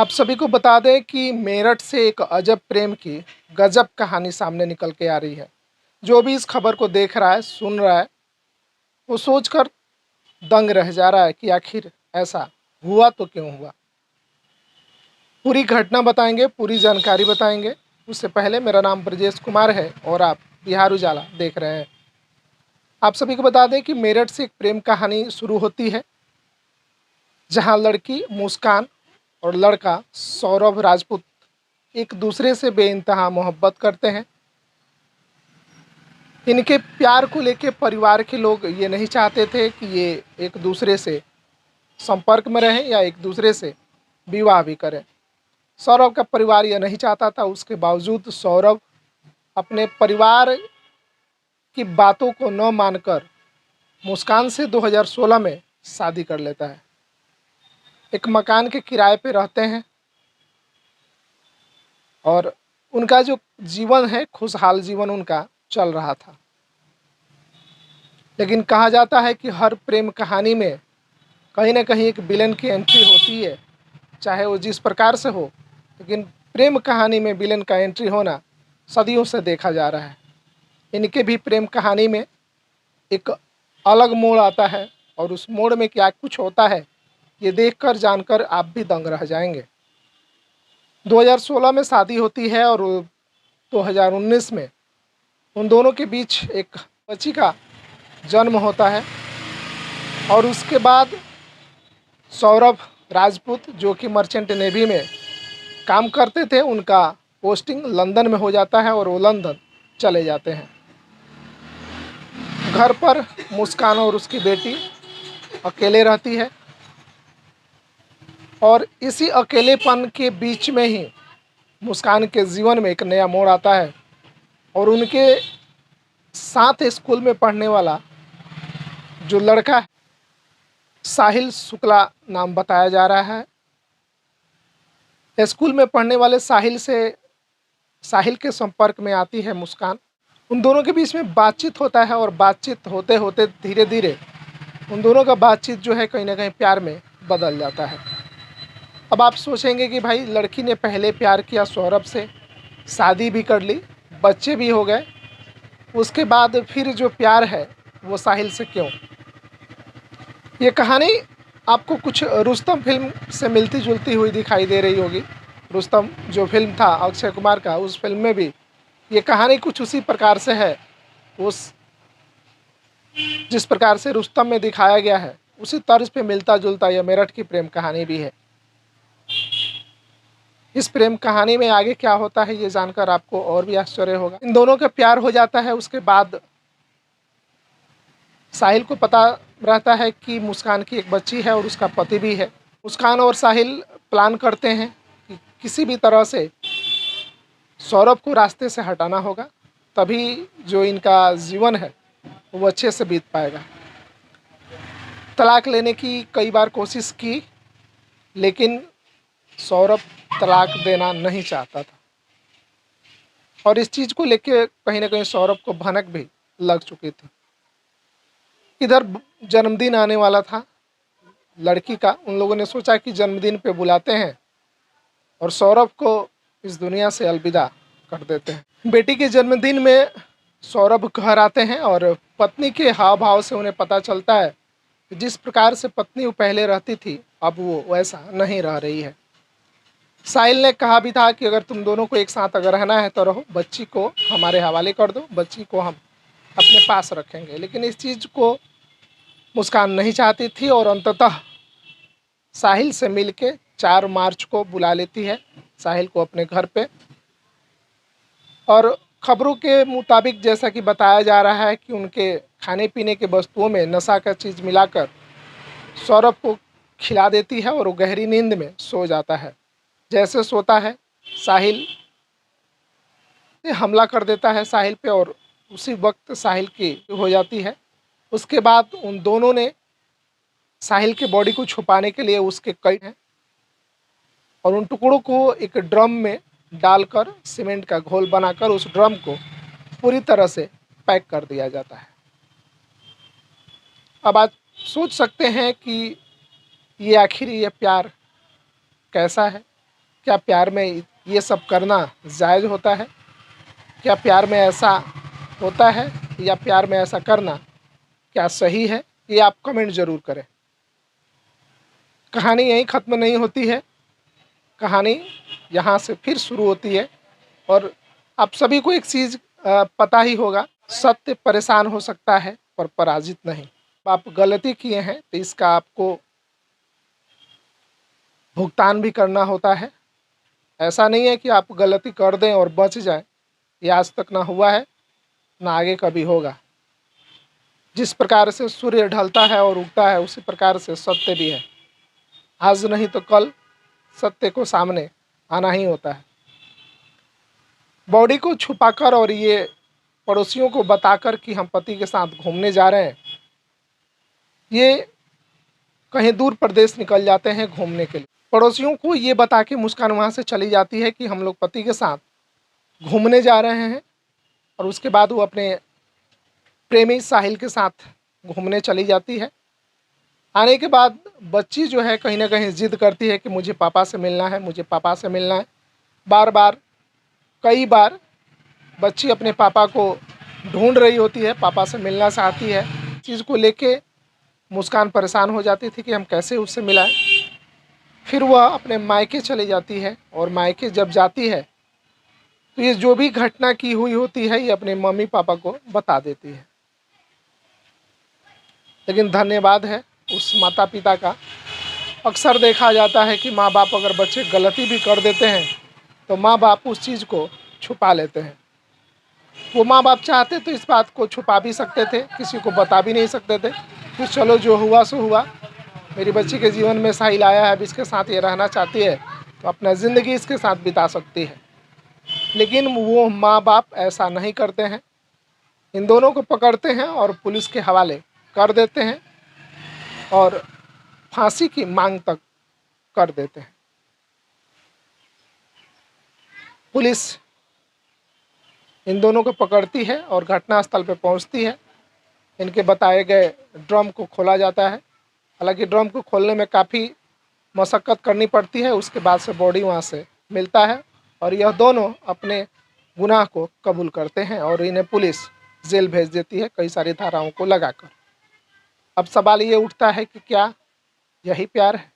आप सभी को बता दें कि मेरठ से एक अजब प्रेम की गजब कहानी सामने निकल के आ रही है। जो भी इस खबर को देख रहा है, सुन रहा है, वो सोचकर दंग रह जा रहा है कि आखिर ऐसा हुआ तो क्यों हुआ। पूरी घटना बताएंगे, पूरी जानकारी बताएंगे। उससे पहले मेरा नाम ब्रजेश कुमार है और आप बिहार उजाला देख रहे हैं। आप सभी को बता दें कि मेरठ से एक प्रेम कहानी शुरू होती है, जहां लड़की मुस्कान और लड़का सौरभ राजपूत एक दूसरे से बेइंतहा मोहब्बत करते हैं। इनके प्यार को लेके परिवार के लोग ये नहीं चाहते थे कि ये एक दूसरे से संपर्क में रहें या एक दूसरे से विवाह भी करें। सौरभ का परिवार यह नहीं चाहता था, उसके बावजूद सौरभ अपने परिवार की बातों को न मानकर मुस्कान से 2016 में शादी कर लेता है। एक मकान के किराए पे रहते हैं और उनका जो जीवन है, खुशहाल जीवन उनका चल रहा था। लेकिन कहा जाता है कि हर प्रेम कहानी में कहीं ना कहीं एक विलन की एंट्री होती है, चाहे वो जिस प्रकार से हो। लेकिन प्रेम कहानी में विलन का एंट्री होना सदियों से देखा जा रहा है। इनके भी प्रेम कहानी में एक अलग मोड़ आता है और उस मोड़ में क्या कुछ होता है, ये देखकर जानकर आप भी दंग रह जाएंगे। 2016 में शादी होती है और 2019 में उन दोनों के बीच एक बच्ची का जन्म होता है। और उसके बाद सौरभ राजपूत, जो कि मर्चेंट नेवी में काम करते थे, उनका पोस्टिंग लंदन में हो जाता है और वो लंदन चले जाते हैं। घर पर मुस्कान और उसकी बेटी अकेले रहती है और इसी अकेलेपन के बीच में ही मुस्कान के जीवन में एक नया मोड़ आता है और उनके साथ स्कूल में पढ़ने वाला जो लड़का है, साहिल शुक्ला नाम बताया जा रहा है। स्कूल में पढ़ने वाले साहिल के संपर्क में आती है मुस्कान। उन दोनों के बीच में बातचीत होता है और बातचीत होते होते धीरे धीरे उन दोनों का बातचीत जो है कहीं ना कहीं प्यार में बदल जाता है। अब आप सोचेंगे कि भाई, लड़की ने पहले प्यार किया सौरभ से, शादी भी कर ली, बच्चे भी हो गए, उसके बाद फिर जो प्यार है वो साहिल से क्यों? ये कहानी आपको कुछ रुस्तम फिल्म से मिलती जुलती हुई दिखाई दे रही होगी। रुस्तम जो फिल्म था अक्षय कुमार का, उस फिल्म में भी ये कहानी कुछ उसी प्रकार से है। उस जिस प्रकार से रुस्तम में दिखाया गया है, उसी तर्ज पे मिलता जुलता यह मेरठ की प्रेम कहानी भी है। इस प्रेम कहानी में आगे क्या होता है, ये जानकर आपको और भी आश्चर्य होगा। इन दोनों का प्यार हो जाता है। उसके बाद साहिल को पता रहता है कि मुस्कान की एक बच्ची है और उसका पति भी है। मुस्कान और साहिल प्लान करते हैं कि किसी भी तरह से सौरभ को रास्ते से हटाना होगा, तभी जो इनका जीवन है वो अच्छे से बीत पाएगा। तलाक लेने की कई बार कोशिश की, लेकिन सौरभ तलाक देना नहीं चाहता था और इस चीज़ को लेके कहीं ना कहीं सौरभ को भनक भी लग चुकी थी। इधर जन्मदिन आने वाला था लड़की का। उन लोगों ने सोचा कि जन्मदिन पे बुलाते हैं और सौरभ को इस दुनिया से अलविदा कर देते हैं। बेटी के जन्मदिन में सौरभ घर आते हैं और पत्नी के हाव भाव से उन्हें पता चलता है कि जिस प्रकार से पत्नी वो पहले रहती थी, अब वो वैसा नहीं रह रही है। साहिल ने कहा भी था कि अगर तुम दोनों को एक साथ अगर रहना है तो रहो, बच्ची को हमारे हवाले कर दो, बच्ची को हम अपने पास रखेंगे। लेकिन इस चीज़ को मुस्कान नहीं चाहती थी और अंततः साहिल से मिलके 4 मार्च को बुला लेती है साहिल को अपने घर पे। और खबरों के मुताबिक जैसा कि बताया जा रहा है कि उनके खाने पीने के वस्तुओं में नशा का चीज़ मिलाकर सौरभ को खिला देती है और वो गहरी नींद में सो जाता है। जैसे सोता है, साहिल से हमला कर देता है साहिल पे और उसी वक्त साहिल की हो जाती है। उसके बाद उन दोनों ने साहिल के बॉडी को छुपाने के लिए उसके कई हैं और उन टुकड़ों को एक ड्रम में डालकर सीमेंट का घोल बनाकर उस ड्रम को पूरी तरह से पैक कर दिया जाता है। अब आप सोच सकते हैं कि ये आखिर ये प्यार कैसा है। क्या प्यार में ये सब करना जायज़ होता है? क्या प्यार में ऐसा होता है या प्यार में ऐसा करना क्या सही है? ये आप कमेंट ज़रूर करें। कहानी यहीं ख़त्म नहीं होती है, कहानी यहाँ से फिर शुरू होती है। और आप सभी को एक चीज़ पता ही होगा, सत्य परेशान हो सकता है पर पराजित नहीं। आप गलती किए हैं तो इसका आपको भुगतान भी करना होता है। ऐसा नहीं है कि आप गलती कर दें और बच जाएं। ये आज तक ना हुआ है, ना आगे कभी होगा। जिस प्रकार से सूर्य ढलता है और उगता है, उसी प्रकार से सत्य भी है। आज नहीं तो कल सत्य को सामने आना ही होता है। बॉडी को छुपाकर और ये पड़ोसियों को बताकर कि हम पति के साथ घूमने जा रहे हैं, ये कहीं दूर प्रदेश निकल जाते हैं घूमने के लिए। पड़ोसियों को ये बता के मुस्कान वहाँ से चली जाती है कि हम लोग पति के साथ घूमने जा रहे हैं, और उसके बाद वो अपने प्रेमी साहिल के साथ घूमने चली जाती है। आने के बाद बच्ची जो है कहीं ना कहीं ज़िद करती है कि मुझे पापा से मिलना है, मुझे पापा से मिलना है। बार बार कई बार बच्ची अपने पापा को ढूंढ रही होती है, पापा से मिलना चाहती है। चीज़ को लेके मुस्कान परेशान हो जाती थी कि हम कैसे उससे मिलाएं। फिर वह अपने मायके चली जाती है, और मायके जब जाती है तो ये जो भी घटना की हुई होती है ये अपने मम्मी पापा को बता देती है। लेकिन धन्यवाद है उस माता पिता का। अक्सर देखा जाता है कि माँ बाप अगर बच्चे गलती भी कर देते हैं तो माँ बाप उस चीज़ को छुपा लेते हैं। वो माँ बाप चाहते तो इस बात को छुपा भी सकते थे, किसी को बता भी नहीं सकते थे कि चलो जो हुआ सो हुआ, मेरी बच्ची के जीवन में साहिल आया है, अब इसके साथ ये रहना चाहती है तो अपना ज़िंदगी इसके साथ बिता सकती है। लेकिन वो माँ बाप ऐसा नहीं करते हैं, इन दोनों को पकड़ते हैं और पुलिस के हवाले कर देते हैं और फांसी की मांग तक कर देते हैं। पुलिस इन दोनों को पकड़ती है और घटनास्थल पर पहुंचती है। इनके बताए गए ड्रम को खोला जाता है। हालांकि ड्रम को खोलने में काफ़ी मशक्क़त करनी पड़ती है, उसके बाद से बॉडी वहाँ से मिलता है और यह दोनों अपने गुनाह को कबूल करते हैं और इन्हें पुलिस जेल भेज देती है कई सारी धाराओं को लगाकर। अब सवाल ये उठता है कि क्या यही प्यार है?